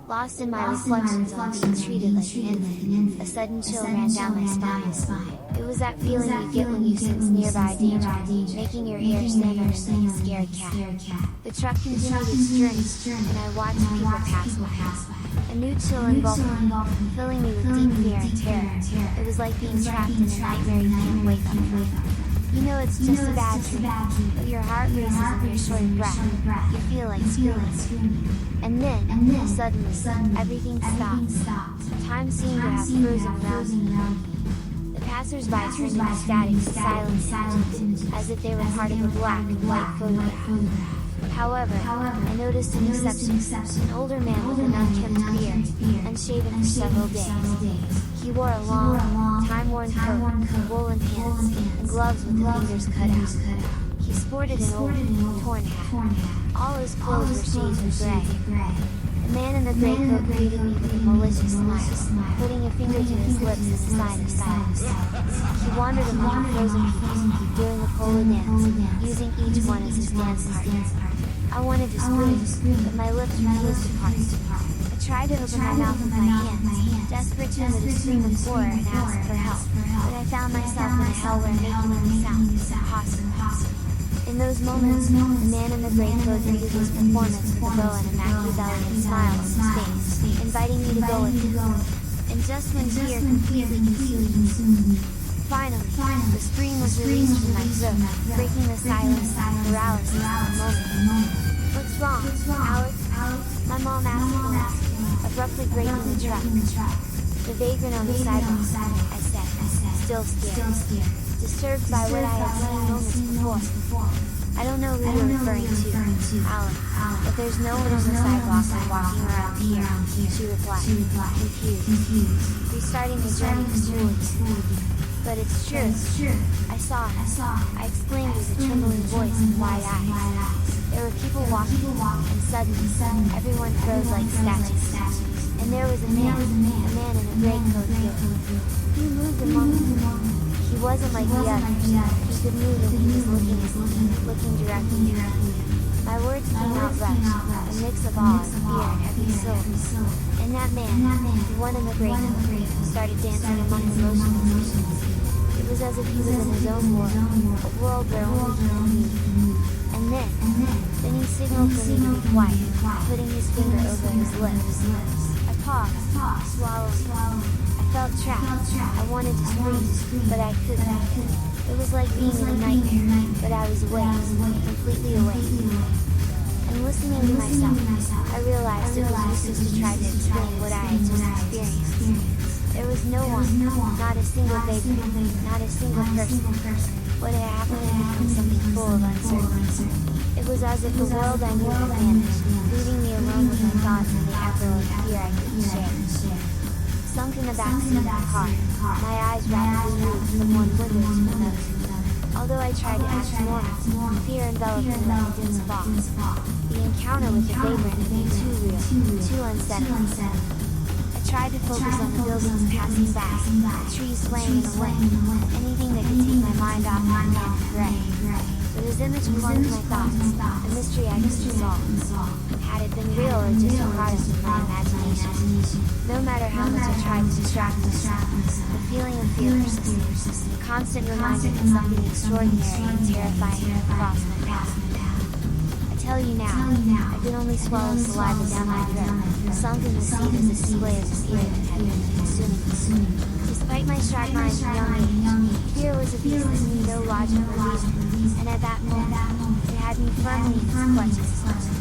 Lost in my reflections on being treated like an infant, a sudden chill ran down my spine. It was that feeling you get when you sense nearby danger, making your hair stand on end like a scared cat. The truck continued its journey, and I watched people pass by. A new chill engulfed me, filling me with deep fear and terror. It was like being trapped in a nightmare you can't wake up from. You know it's just a bad dream, but your heart races and you're short of breath. You feel like screaming. And then, suddenly, everything stopped. Time seemed to have frozen around me. The passers-by turned into static, silent images, as if they were part of a black and white photograph. However, I noticed an exception, an older man with an unkempt beard, unshaven for several days. He wore a long, time-worn coat, woolen pants, and gloves with the fingers cut out. He sported an old, torn hat. All his clothes were shades of gray. The man in the gray coat greeted me with a malicious smile, putting a finger to his lips as a sign of silence. He wandered among the frozen peaks, doing a polo dance, using each one as his dance partner. I wanted to scream, but my lips refused to part. I tried to open my mouth with my hands, desperate to emit a scream of horror and ask for help, but I found myself in a hell where making any sound was impossible. In those moments, the man in the gray coat ended his performance with a bow and a Machiavellian smile on his face, inviting me to go with him. And just when fear completely consumed me, finally, the scream was released from my throat, breaking the silence and paralysis of the moment. What's wrong, Alex? My mom asked me, abruptly braking the truck. The vagrant on the sidewalk, I said, still scared. Disturbed by what I had seen moments before. I don't know who you're referring to, Alan, but there's no one on the sidewalk or walking around here, she replied, confused, restarting the journey to school again. But it's true, I saw him, I exclaimed with a trembling voice and wide eyes. There were people walking, and suddenly, everyone froze like statues. And there was a man in a gray coat too. He moved among them. He wasn't like the others. He could move and he was looking directly at me. My words came out rushed, a mix of awe and fear in every syllable. And that man, the one in the gray coat, started dancing among the motionless. It was as if he was in his own world, a world where only he could move. And then he signaled for me to be quiet, putting his finger over his lips. I paused, swallowing. I felt trapped. I wanted to scream, but I couldn't. It was like being in a nightmare, but I was awake, completely awake. And listening to myself, I realized it was useless to try to explain what I had just experienced. There was no one, not a single vagrant, not a single person. What had happened had become something full of uncertainty. It was as if the world I knew had vanished, leaving me alone with my thoughts and the echo of fear I couldn't share. Sunk in the backseat of the car, my eyes rapidly moved from one window to another. Although I tried to act normal, fear enveloped me like a dense fog. The encounter with the vagrant had been too real, too unsettling. I tried to focus on the buildings passing by, the trees swaying in the wind, anything that could take my mind off the man in gray. But his image clung to my thoughts, a mystery I couldn't solve. Had it been real or just a product of my imagination? No matter how much I tried to distract myself, the feeling of fear persisted, a constant reminder that something extraordinary and terrifying had crossed my path. I tell you now, I could only swallow saliva down my throat, sunk in the seat as a display of the fear that had been consuming me. Despite my sharp mind from young age, fear was a beast that knew no logic or reason, and at that moment, it had me firmly in its clutches.